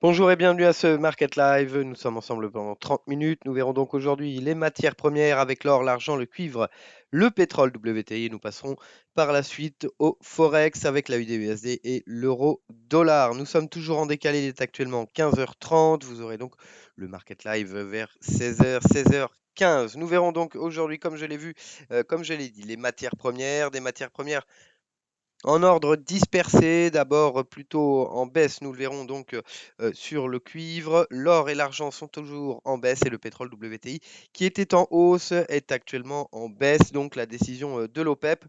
Bonjour et bienvenue à ce Market Live. Nous sommes ensemble pendant 30 minutes. Nous verrons donc aujourd'hui les matières premières avec l'or, l'argent, le cuivre, le pétrole WTI. Et nous passerons par la suite au Forex avec la USD et l'euro dollar. Nous sommes toujours en décalé. Il est actuellement 15h30. Vous aurez donc le Market Live vers 16h, 16h15. Nous verrons donc aujourd'hui, comme je l'ai vu, comme je l'ai dit, les matières premières, des matières premières en ordre dispersé, d'abord plutôt en baisse, nous le verrons donc sur le cuivre. L'or et l'argent sont toujours en baisse et le pétrole WTI qui était en hausse est actuellement en baisse. Donc la décision de l'OPEP,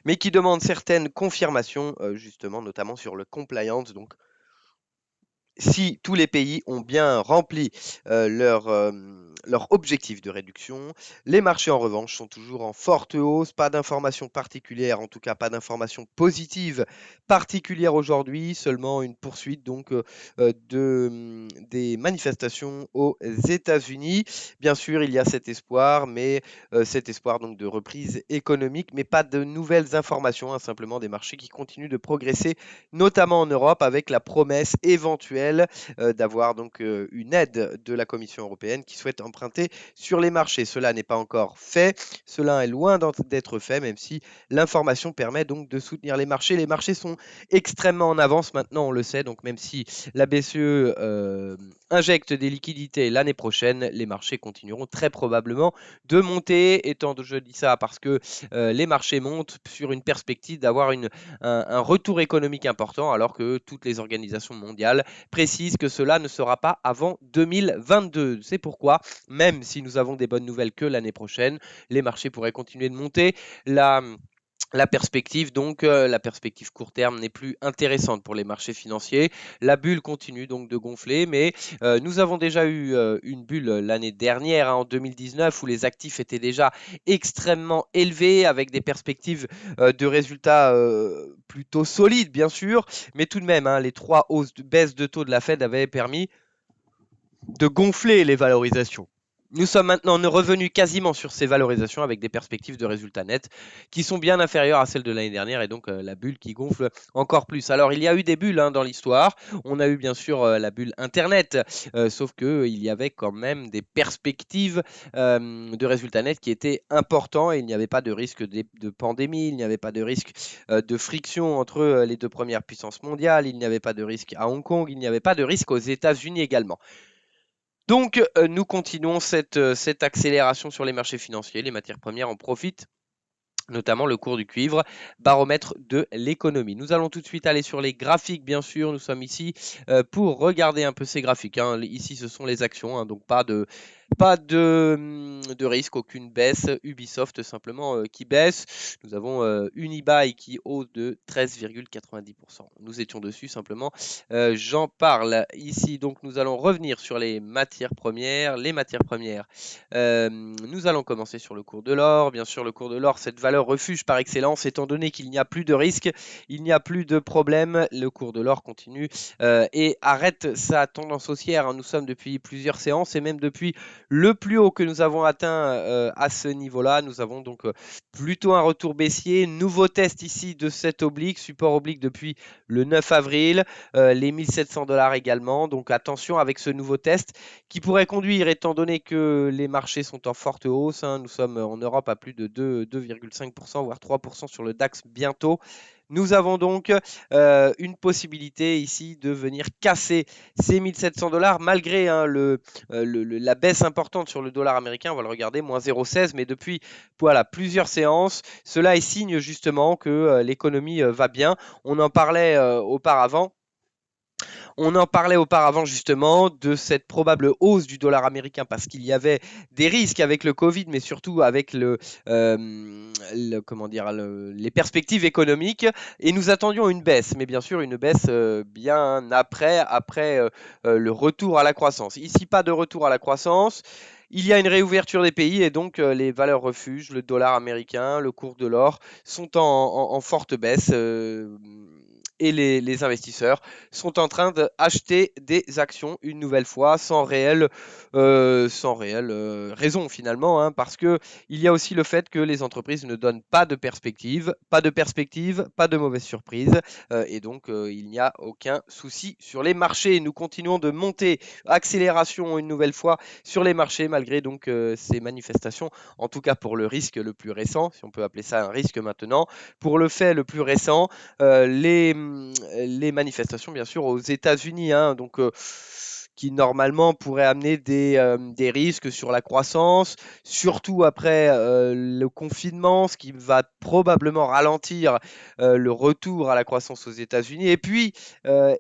mais qui demande certaines confirmations justement, notamment sur le compliance. Donc si tous les pays ont bien rempli leur objectif de réduction. Les marchés, en revanche, sont toujours en forte hausse. Pas d'informations particulières, en tout cas pas d'informations positives particulières aujourd'hui. Seulement une poursuite donc des manifestations aux États-Unis. Bien sûr, il y a cet espoir, mais cet espoir donc de reprise économique, mais pas de nouvelles informations, hein, simplement des marchés qui continuent de progresser, notamment en Europe, avec la promesse éventuelle d'avoir donc une aide de la Commission européenne qui souhaite emprunter sur les marchés. Cela n'est pas encore fait, cela est loin d'être fait, même si l'information permet donc de soutenir les marchés. Les marchés sont extrêmement en avance maintenant, on le sait, donc même si la BCE injecte des liquidités l'année prochaine, les marchés continueront très probablement de monter. Étant je dis ça parce que les marchés montent sur une perspective d'avoir un retour économique important, alors que toutes les organisations mondiales précisent que cela ne sera pas avant 2022. C'est pourquoi, même si nous avons des bonnes nouvelles que l'année prochaine, les marchés pourraient continuer de monter. La perspective, donc, la perspective court terme n'est plus intéressante pour les marchés financiers. La bulle continue donc de gonfler, mais nous avons déjà eu une bulle l'année dernière, hein, en 2019, où les actifs étaient déjà extrêmement élevés, avec des perspectives de résultats plutôt solides, bien sûr, mais tout de même, hein, les trois baisses de taux de la Fed avaient permis de gonfler les valorisations. Nous sommes maintenant revenus quasiment sur ces valorisations avec des perspectives de résultats nets qui sont bien inférieures à celles de l'année dernière, et donc la bulle qui gonfle encore plus. Alors il y a eu des bulles, hein, dans l'histoire. On a eu bien sûr la bulle Internet, sauf qu'il y avait quand même des perspectives de résultats nets qui étaient importants, et il n'y avait pas de risque de pandémie, il n'y avait pas de risque de friction entre les deux premières puissances mondiales, il n'y avait pas de risque à Hong Kong, il n'y avait pas de risque aux États-Unis également. Donc, nous continuons cette accélération sur les marchés financiers. Les matières premières en profitent, notamment le cours du cuivre, baromètre de l'économie. Nous allons tout de suite aller sur les graphiques, bien sûr. Nous sommes ici pour regarder un peu ces graphiques, hein. Ici, ce sont les actions, hein, donc pas de risque, aucune baisse. Ubisoft simplement qui baisse. Nous avons Unibail qui hausse de 13,90%. Nous étions dessus simplement. J'en parle ici. Donc nous allons revenir sur les matières premières. Les matières premières. Nous allons commencer sur le cours de l'or. Bien sûr, le cours de l'or, cette valeur refuge par excellence, étant donné qu'il n'y a plus de risque, il n'y a plus de problème. Le cours de l'or continue et arrête sa tendance haussière, hein. Nous sommes depuis plusieurs séances, et même depuis le plus haut que nous avons atteint à ce niveau-là. Nous avons donc plutôt un retour baissier. Nouveau test ici de cet oblique, support oblique depuis le 9 avril. Les 1700 dollars également. Donc attention avec ce nouveau test qui pourrait conduire, étant donné que les marchés sont en forte hausse, hein. Nous sommes en Europe à plus de 2,5%, voire 3% sur le DAX bientôt. Nous avons donc une possibilité ici de venir casser ces 1700 dollars, malgré, hein, la baisse importante sur le dollar américain. On va le regarder, moins 0,16, mais depuis voilà, plusieurs séances, cela est signe justement que l'économie va bien. On en parlait auparavant. On en parlait auparavant justement de cette probable hausse du dollar américain, parce qu'il y avait des risques avec le Covid, mais surtout avec comment dire, les perspectives économiques. Et nous attendions une baisse, mais bien sûr une baisse bien après le retour à la croissance. Ici, pas de retour à la croissance. Il y a une réouverture des pays, et donc les valeurs refuges, le dollar américain, le cours de l'or sont en forte baisse. et les investisseurs sont en train d'acheter des actions une nouvelle fois sans réelle raison finalement, hein, parce que il y a aussi le fait que les entreprises ne donnent pas de perspective, pas de mauvaise surprise, et donc il n'y a aucun souci sur les marchés. Nous continuons de monter, accélération une nouvelle fois sur les marchés malgré donc ces manifestations, en tout cas pour le risque le plus récent, si on peut appeler ça un risque maintenant, pour le fait le plus récent, les manifestations bien sûr aux États-Unis, hein, donc qui normalement pourraient amener des risques sur la croissance, surtout après le confinement, ce qui va probablement ralentir le retour à la croissance aux États-Unis. Et puis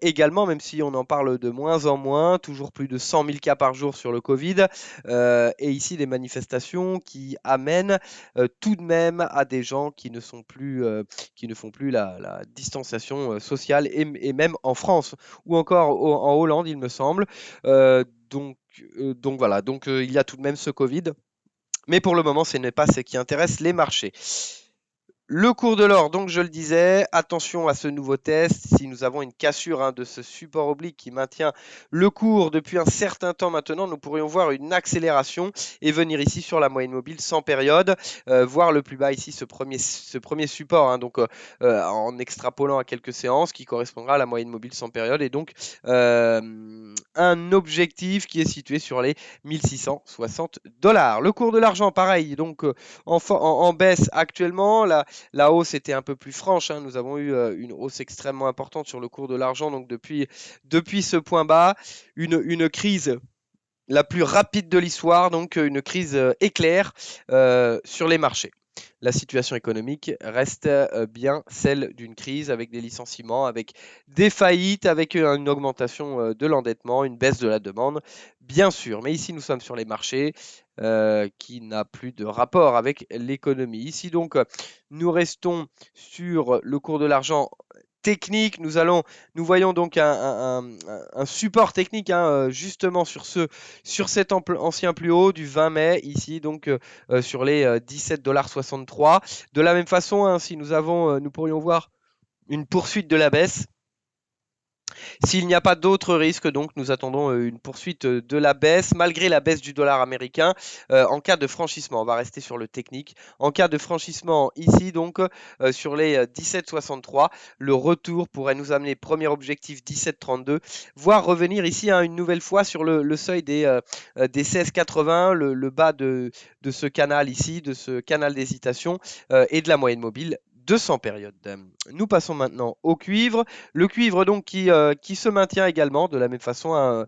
également, même si on en parle de moins en moins, toujours plus de 100 000 cas par jour sur le Covid, et ici des manifestations qui amènent tout de même à des gens qui ne font plus la distanciation sociale, et même en France ou encore en Hollande, il me semble. Donc voilà, donc il y a tout de même ce Covid, mais pour le moment, ce n'est pas ce qui intéresse les marchés. Le cours de l'or, donc je le disais, attention à ce nouveau test. Si nous avons une cassure, hein, de ce support oblique qui maintient le cours depuis un certain temps maintenant, nous pourrions voir une accélération et venir ici sur la moyenne mobile sans période, voir le plus bas ici, ce premier support, hein, donc en extrapolant à quelques séances, qui correspondra à la moyenne mobile sans période, et donc un objectif qui est situé sur les 1660 dollars. Le cours de l'argent, pareil, donc en baisse actuellement. La hausse était un peu plus franche, hein. Nous avons eu une hausse extrêmement importante sur le cours de l'argent. Donc depuis ce point bas, une crise la plus rapide de l'histoire, donc une crise éclair sur les marchés. La situation économique reste bien celle d'une crise, avec des licenciements, avec des faillites, avec une augmentation de l'endettement, une baisse de la demande, bien sûr. Mais ici, nous sommes sur les marchés qui n'a plus de rapport avec l'économie. Ici, donc, nous restons sur le cours de l'argent technique. Nous voyons donc un support technique, hein, justement sur cet ancien plus haut du 20 mai, ici, donc sur les 17,63 $. De la même façon, hein, si nous pourrions voir une poursuite de la baisse. S'il n'y a pas d'autres risques, donc nous attendons une poursuite de la baisse, malgré la baisse du dollar américain, en cas de franchissement. On va rester sur le technique. En cas de franchissement ici, donc sur les 17,63, le retour pourrait nous amener premier objectif 17,32, voire revenir ici, hein, une nouvelle fois sur le seuil des 16,80, le bas de ce canal ici, de ce canal d'hésitation, et de la moyenne mobile 200 périodes. Nous passons maintenant au cuivre. Le cuivre donc qui se maintient également de la même façon, hein,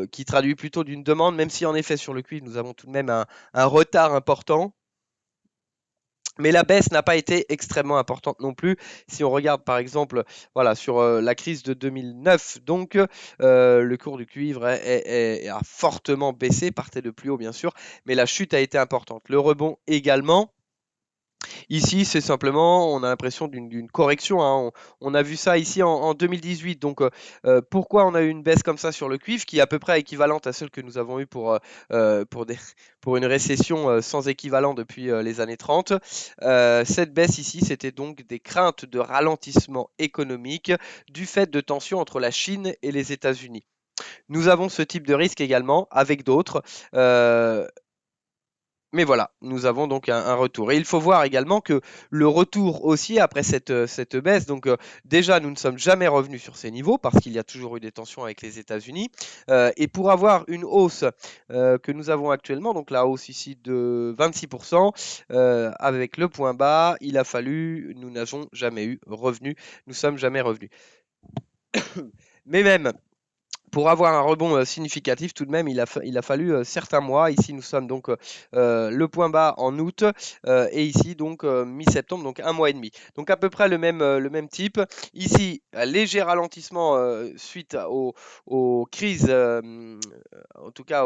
qui traduit plutôt d'une demande, même si en effet sur le cuivre nous avons tout de même un retard important. Mais la baisse n'a pas été extrêmement importante non plus. Si on regarde par exemple, voilà, sur la crise de 2009, donc le cours du cuivre a fortement baissé, partait de plus haut bien sûr, mais la chute a été importante. Le rebond également. Ici, c'est simplement, on a l'impression d'une correction, hein. On a vu ça ici en 2018. Donc, pourquoi on a eu une baisse comme ça sur le cuivre, qui est à peu près équivalente à celle que nous avons eue pour une récession sans équivalent depuis les années 30. Cette baisse ici, c'était donc des craintes de ralentissement économique du fait de tensions entre la Chine et les États-Unis. Nous avons ce type de risque également avec d'autres. Mais voilà, nous avons donc un retour. Et il faut voir également que le retour aussi après cette baisse, donc déjà nous ne sommes jamais revenus sur ces niveaux parce qu'il y a toujours eu des tensions avec les États-Unis. Et pour avoir une hausse que nous avons actuellement, donc la hausse ici de 26%, avec le point bas, il a fallu, nous n'avons jamais eu revenu, nous sommes jamais revenus. Mais même pour avoir un rebond significatif, tout de même, il a fallu certains mois. Ici, nous sommes donc le point bas en août, et ici, donc mi-septembre, donc un mois et demi. Donc à peu près le même type. Ici, un léger ralentissement suite aux crises, en tout cas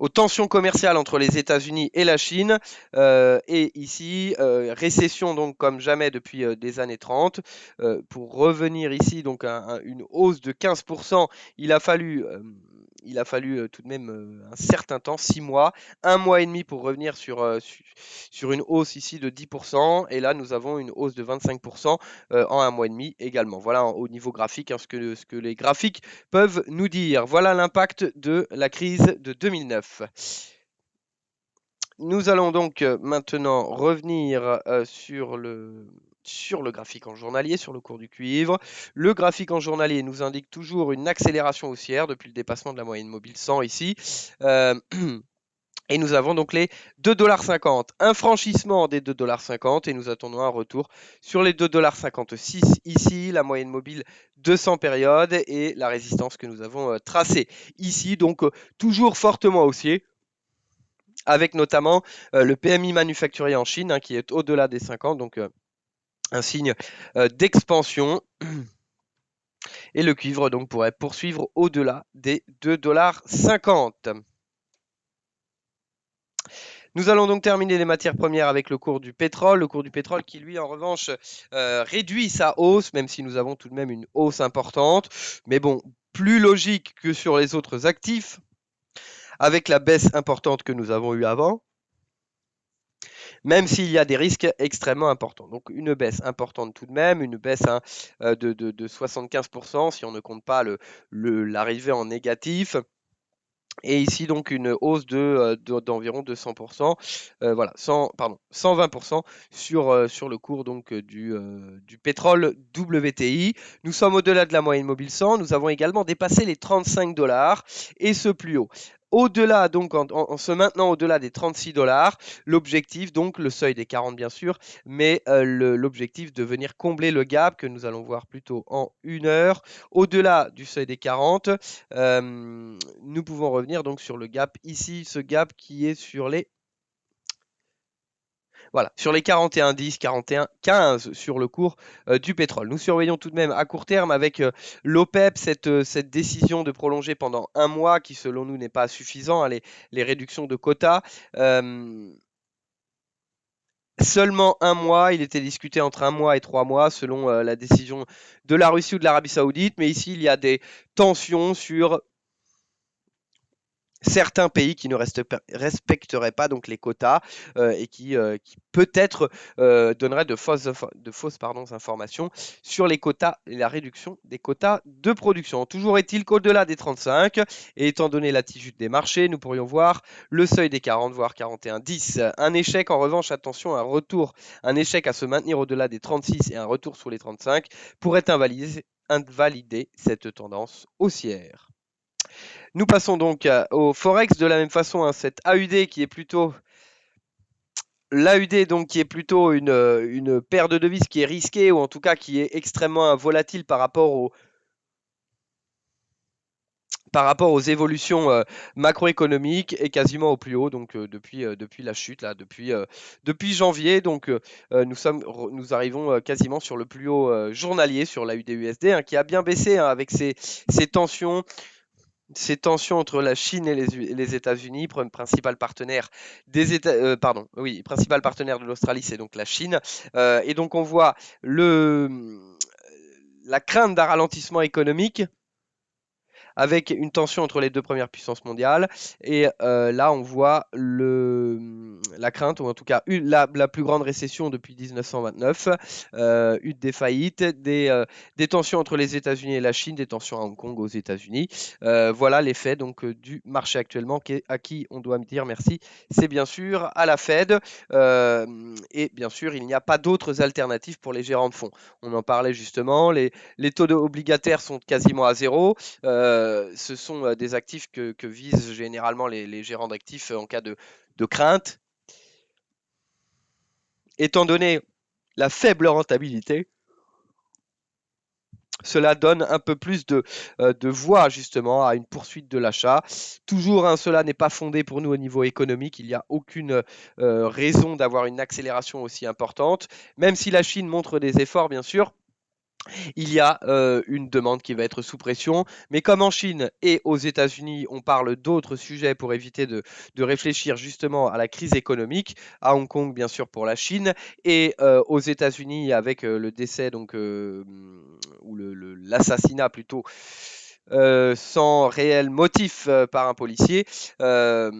aux tensions commerciales entre les États-Unis et la Chine. Et ici, récession donc comme jamais depuis des années 30. Pour revenir ici, donc une hausse de 15%, il a fallu il a fallu tout de même un certain temps, 6 mois, 1 mois et demi pour revenir sur une hausse ici de 10%. Et là, nous avons une hausse de 25% en 1 mois et demi également. Voilà au niveau graphique, hein, ce que les graphiques peuvent nous dire. Voilà l'impact de la crise de 2009. Nous allons donc maintenant revenir sur le graphique en journalier, sur le cours du cuivre. Le graphique en journalier nous indique toujours une accélération haussière depuis le dépassement de la moyenne mobile 100 ici. Et nous avons donc les 2,50 $. Un franchissement des 2,50 $ et nous attendons un retour sur les 2,56 $ ici, la moyenne mobile 200 périodes et la résistance que nous avons tracée ici. Donc toujours fortement haussier, avec notamment le PMI manufacturier en Chine, hein, qui est au-delà des 50, donc un signe d'expansion. Et le cuivre donc pourrait poursuivre au-delà des 2,50 $. Nous allons donc terminer les matières premières avec le cours du pétrole. Le cours du pétrole qui, lui, en revanche, réduit sa hausse, même si nous avons tout de même une hausse importante. Mais bon, plus logique que sur les autres actifs, avec la baisse importante que nous avons eue avant, même s'il y a des risques extrêmement importants. Donc une baisse importante tout de même, une baisse de 75% si on ne compte pas l'arrivée en négatif. Et ici, donc, une hausse d'environ 200%, voilà, 120% sur le cours donc, du pétrole WTI. Nous sommes au-delà de la moyenne mobile 100. Nous avons également dépassé les 35 $ et ce plus haut. Au-delà, donc, en se maintenant au-delà des 36 $, l'objectif, donc, le seuil des 40 bien sûr, mais l'objectif de venir combler le gap que nous allons voir plutôt en 1 heure. Au-delà du seuil des 40, nous pouvons revenir donc sur le gap ici, ce gap qui est sur les voilà, sur les 41,10, 41,15 sur le cours du pétrole. Nous surveillons tout de même à court terme avec l'OPEP cette décision de prolonger pendant un mois qui selon nous n'est pas suffisant, hein, les réductions de quotas. Seulement un mois, il était discuté entre 1 mois et 3 mois selon la décision de la Russie ou de l'Arabie Saoudite, mais ici il y a des tensions sur certains pays qui ne respecteraient pas donc les quotas et qui peut-être donneraient de fausses informations sur les quotas et la réduction des quotas de production. Toujours est-il qu'au-delà des 35, et étant donné l'attitude des marchés, nous pourrions voir le seuil des 40, voire 41,10. Un échec, en revanche, attention, un échec à se maintenir au-delà des 36 et un retour sur les 35 pourrait invalider cette tendance haussière. Nous passons donc au Forex de la même façon, hein, cette AUD qui est plutôt l'AUD donc qui est plutôt une paire de devises qui est risquée ou en tout cas qui est extrêmement volatile par rapport aux évolutions macroéconomiques et quasiment au plus haut donc depuis la chute là depuis janvier donc nous arrivons quasiment sur le plus haut journalier sur l'AUD USD, hein, qui a bien baissé, hein, avec ces tensions entre la Chine et les États-Unis, principal partenaire principal partenaire de l'Australie, c'est donc la Chine. Et donc on voit la crainte d'un ralentissement économique avec une tension entre les deux premières puissances mondiales. Et là, on voit la crainte, ou en tout cas la plus grande récession depuis 1929, des faillites, des tensions entre les États-Unis et la Chine, des tensions à Hong Kong aux États-Unis. Voilà l'effet donc du marché actuellement, à qui on doit me dire merci. C'est bien sûr à la Fed. Et bien sûr, il n'y a pas d'autres alternatives pour les gérants de fonds. On en parlait justement, les taux obligataires sont quasiment à zéro. Ce sont des actifs que visent généralement les gérants d'actifs en cas de crainte. Étant donné la faible rentabilité, cela donne un peu plus de voie justement à une poursuite de l'achat. Toujours, hein, cela n'est pas fondé pour nous au niveau économique. Il n'y a aucune raison d'avoir une accélération aussi importante, même si la Chine montre des efforts, bien sûr. Il y a une demande qui va être sous pression. Mais comme en Chine et aux États-Unis, on parle d'autres sujets pour éviter de réfléchir justement à la crise économique, à Hong Kong bien sûr pour la Chine, et aux États-Unis avec le décès donc, ou l'assassinat plutôt sans réel motif par un policier, cela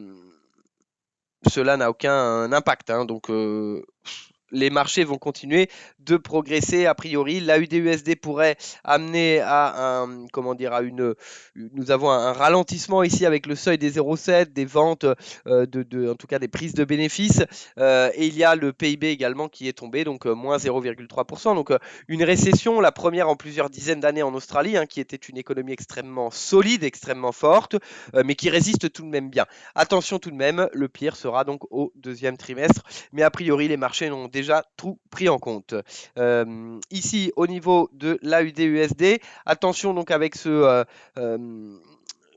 n'a aucun impact, hein. Donc, les marchés vont continuer de progresser a priori. L'AUD-USD pourrait amener à comment dire, nous avons un ralentissement ici avec le seuil des 0,7, des ventes, en tout cas des prises de bénéfices. Et il y a le PIB également qui est tombé, donc moins 0,3%. Donc une récession, la première en plusieurs dizaines d'années en Australie, hein, qui était une économie extrêmement solide, extrêmement forte, mais qui résiste tout de même bien. Attention tout de même, le pire sera donc au deuxième trimestre, mais a priori les marchés n'ont déjà tout pris en compte. Ici au niveau de l'AUD-USD, attention donc avec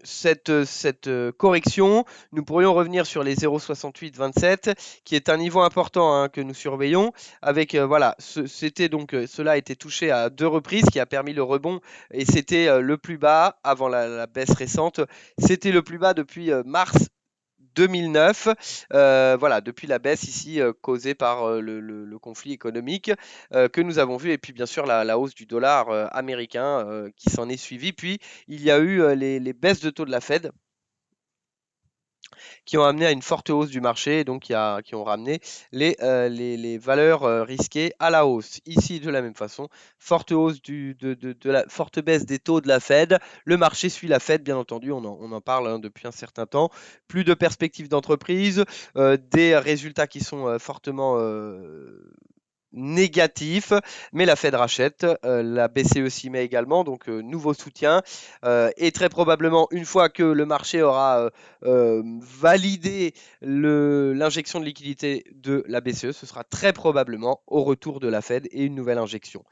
cette correction, nous pourrions revenir sur les 0,6827 qui est un niveau important, hein, que nous surveillons. Avec voilà, cela a été touché à 2 reprises, qui a permis le rebond, et c'était le plus bas avant la baisse récente. C'était le plus bas depuis mars 2009, voilà, depuis la baisse ici causée par le conflit économique que nous avons vu, et puis bien sûr la hausse du dollar américain qui s'en est suivie. Puis il y a eu les baisses de taux de la Fed qui ont amené à une forte hausse du marché, donc qui ont ramené les valeurs risquées à la hausse. Ici, de la même façon, forte hausse de la forte baisse des taux de la Fed. Le marché suit la Fed, bien entendu, on en parle, hein, depuis un certain temps. Plus de perspectives d'entreprise, des résultats qui sont fortement négatif, mais la Fed rachète, la BCE s'y met également, donc nouveau soutien, et très probablement une fois que le marché aura validé l'injection de liquidité de la BCE, ce sera très probablement au retour de la Fed et une nouvelle injection.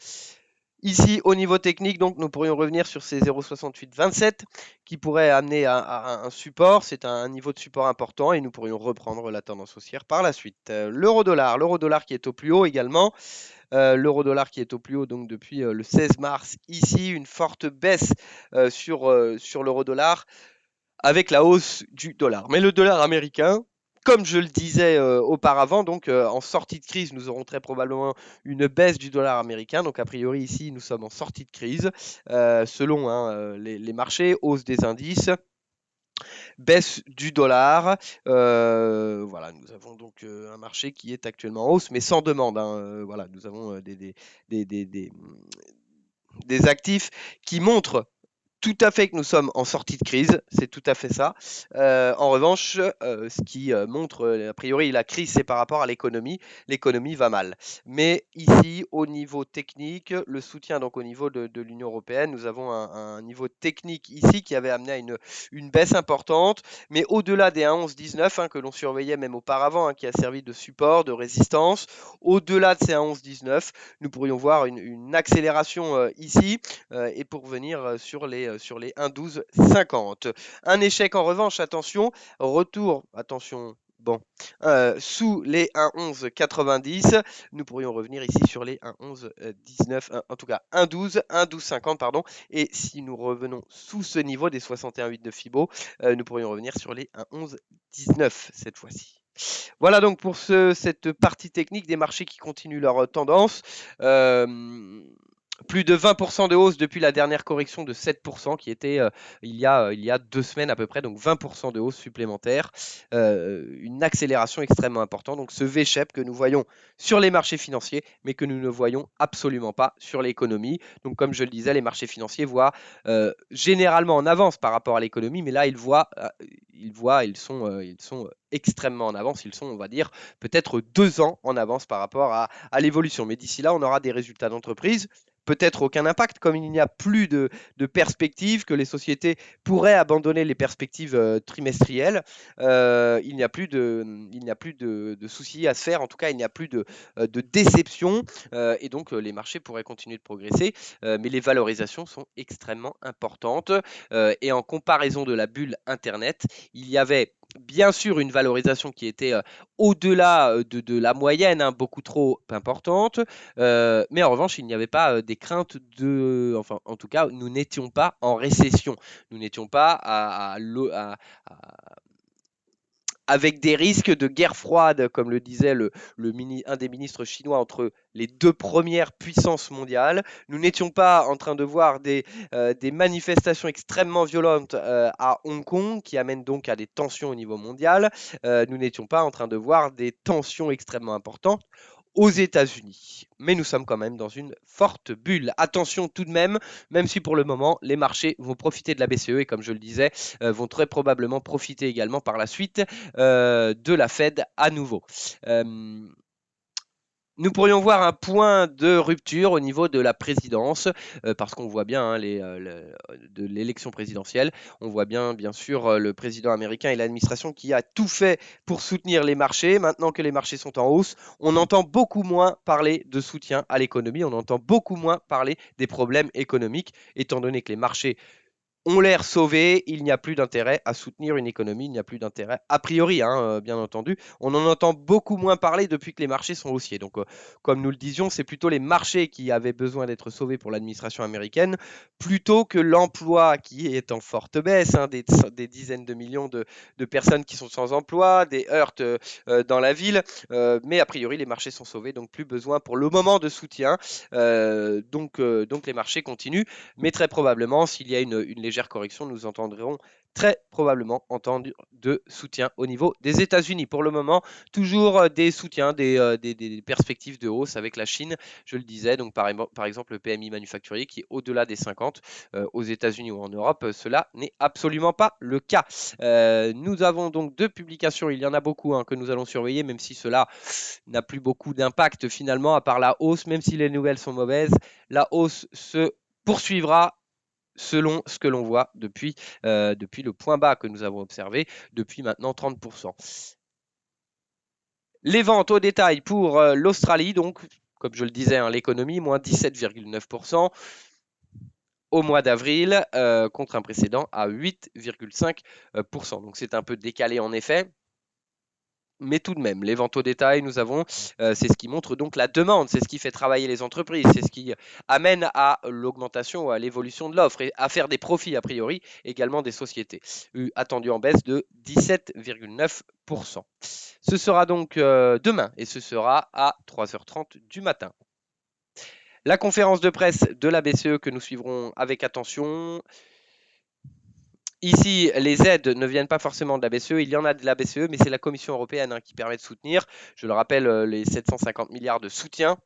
Ici, au niveau technique, donc, nous pourrions revenir sur ces 0,6827 qui pourrait amener à un support. C'est un niveau de support important et nous pourrions reprendre la tendance haussière par la suite. L'euro-dollar qui est au plus haut également. L'euro-dollar qui est au plus haut donc depuis le 16 mars. Ici, une forte baisse sur l'euro-dollar avec la hausse du dollar. Mais le dollar américain, comme je le disais auparavant, donc en sortie de crise, nous aurons très probablement une baisse du dollar américain. Donc a priori ici, nous sommes en sortie de crise, selon, hein, les marchés, hausse des indices, baisse du dollar. Voilà, nous avons donc un marché qui est actuellement en hausse, mais sans demande, hein. Voilà, nous avons des actifs qui montrent tout à fait que nous sommes en sortie de crise, c'est tout à fait ça. En revanche, ce qui montre, a priori, la crise, c'est par rapport à l'économie. L'économie va mal. Mais ici, au niveau technique, le soutien donc au niveau de l'Union européenne, nous avons un niveau technique ici qui avait amené à une baisse importante. Mais au-delà des 1,11-19, hein, que l'on surveillait même auparavant, hein, qui a servi de support, de résistance, au-delà de ces 1,11-19, nous pourrions voir une accélération ici, et pour venir sur les 1,1250. Un échec en revanche, attention, retour, attention, bon, sous les 1,1190, nous pourrions revenir ici sur les 1,1119, en tout cas 1,1250, pardon, et si nous revenons sous ce niveau des 61,8 de Fibo, nous pourrions revenir sur les 1,1119 cette fois-ci. Voilà donc pour cette partie technique des marchés qui continuent leur tendance. Plus de 20% de hausse depuis la dernière correction de 7% qui était il y a 2 semaines à peu près, donc 20% de hausse supplémentaire, une accélération extrêmement importante. Donc ce V-shape que nous voyons sur les marchés financiers, mais que nous ne voyons absolument pas sur l'économie. Donc comme je le disais, les marchés financiers voient généralement en avance par rapport à l'économie, mais là ils sont extrêmement en avance. Ils sont, on va dire, peut-être 2 ans en avance par rapport à l'évolution. Mais d'ici là, on aura des résultats d'entreprise, peut-être aucun impact, comme il n'y a plus de perspectives, que les sociétés pourraient abandonner les perspectives trimestrielles. Il n'y a plus de soucis à se faire, en tout cas il n'y a plus de déception, et donc les marchés pourraient continuer de progresser, mais les valorisations sont extrêmement importantes, et en comparaison de la bulle Internet, il y avait bien sûr une valorisation qui était au-delà de la moyenne, hein, beaucoup trop importante, mais en revanche, il n'y avait pas des craintes enfin, en tout cas, nous n'étions pas en récession. Nous n'étions pas avec des risques de guerre froide, comme le disait un des ministres chinois, entre les deux premières puissances mondiales. Nous n'étions pas en train de voir des manifestations extrêmement violentes à Hong Kong, qui amènent donc à des tensions au niveau mondial. Nous n'étions pas en train de voir des tensions extrêmement importantes aux États-Unis. Mais nous sommes quand même dans une forte bulle. Attention tout de même, même si pour le moment, les marchés vont profiter de la BCE et comme je le disais, vont très probablement profiter également par la suite de la Fed à nouveau. Nous pourrions voir un point de rupture au niveau de la présidence, parce qu'on voit bien de l'élection présidentielle, on voit bien sûr, le président américain et l'administration qui a tout fait pour soutenir les marchés. Maintenant que les marchés sont en hausse, on entend beaucoup moins parler de soutien à l'économie, on entend beaucoup moins parler des problèmes économiques, étant donné que les marchés ont l'air sauvés, il n'y a plus d'intérêt à soutenir une économie, il n'y a plus d'intérêt, a priori, bien entendu. On en entend beaucoup moins parler depuis que les marchés sont haussiers. Donc, comme nous le disions, c'est plutôt les marchés qui avaient besoin d'être sauvés pour l'administration américaine, plutôt que l'emploi qui est en forte baisse, des dizaines de millions de personnes qui sont sans emploi, des heurts dans la ville. Mais a priori, les marchés sont sauvés, donc plus besoin pour le moment de soutien. Donc les marchés continuent, mais très probablement, s'il y a une légère correction, nous entendrons très probablement entendre de soutien au niveau des États-Unis. Pour le moment, toujours des soutiens, des perspectives de hausse avec la Chine, je le disais, donc par exemple le PMI manufacturier qui est au-delà des 50 aux États-Unis ou en Europe, cela n'est absolument pas le cas. Nous avons donc deux publications, il y en a beaucoup que nous allons surveiller, même si cela n'a plus beaucoup d'impact finalement, à part la hausse, même si les nouvelles sont mauvaises, la hausse se poursuivra selon ce que l'on voit depuis le point bas que nous avons observé depuis maintenant 30%. Les ventes au détail pour l'Australie, donc comme je le disais, l'économie, moins 17,9% au mois d'avril, contre un précédent à 8,5%. Donc c'est un peu décalé en effet. Mais tout de même, les ventes au détail, nous avons, c'est ce qui montre donc la demande, c'est ce qui fait travailler les entreprises, c'est ce qui amène à l'augmentation, à l'évolution de l'offre et à faire des profits a priori, également des sociétés, attendues en baisse de 17,9%. Ce sera donc demain et ce sera à 3h30 du matin. La conférence de presse de la BCE que nous suivrons avec attention. Ici, les aides ne viennent pas forcément de la BCE, il y en a de la BCE, mais c'est la Commission européenne qui permet de soutenir. Je le rappelle, les 750 milliards de soutien.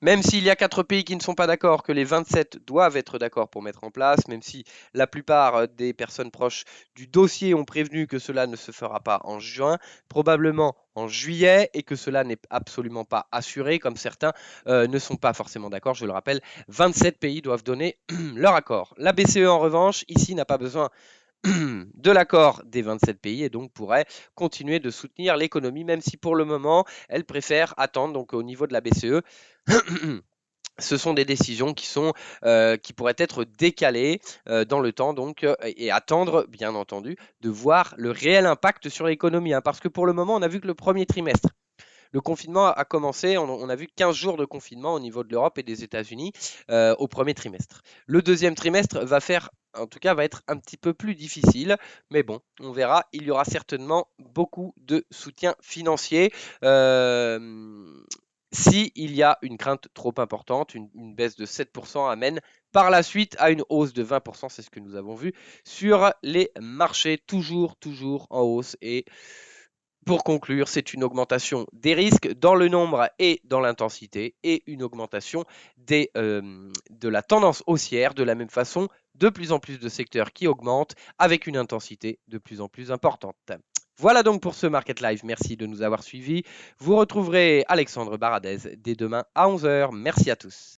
Même s'il y a 4 pays qui ne sont pas d'accord, que les 27 doivent être d'accord pour mettre en place, même si la plupart des personnes proches du dossier ont prévenu que cela ne se fera pas en juin, probablement en juillet, et que cela n'est absolument pas assuré, comme certains ne sont pas forcément d'accord. Je le rappelle, 27 pays doivent donner leur accord. La BCE, en revanche, ici n'a pas besoin de l'accord des 27 pays et donc pourrait continuer de soutenir l'économie, même si pour le moment, elle préfère attendre. Donc au niveau de la BCE, ce sont des décisions qui pourraient être décalées dans le temps, donc, et attendre, bien entendu, de voir le réel impact sur l'économie. Parce que pour le moment, on a vu que le premier trimestre, le confinement a commencé, on a vu 15 jours de confinement au niveau de l'Europe et des États-Unis au premier trimestre. Le deuxième trimestre va être un petit peu plus difficile, mais bon, on verra. Il y aura certainement beaucoup de soutien financier. S'il y a une crainte trop importante, une baisse de 7% amène par la suite à une hausse de 20%, c'est ce que nous avons vu sur les marchés, toujours en hausse. Et pour conclure, c'est une augmentation des risques dans le nombre et dans l'intensité et une augmentation de la tendance haussière. De la même façon, de plus en plus de secteurs qui augmentent avec une intensité de plus en plus importante. Voilà donc pour ce Market Live. Merci de nous avoir suivis. Vous retrouverez Alexandre Baradez dès demain à 11h. Merci à tous.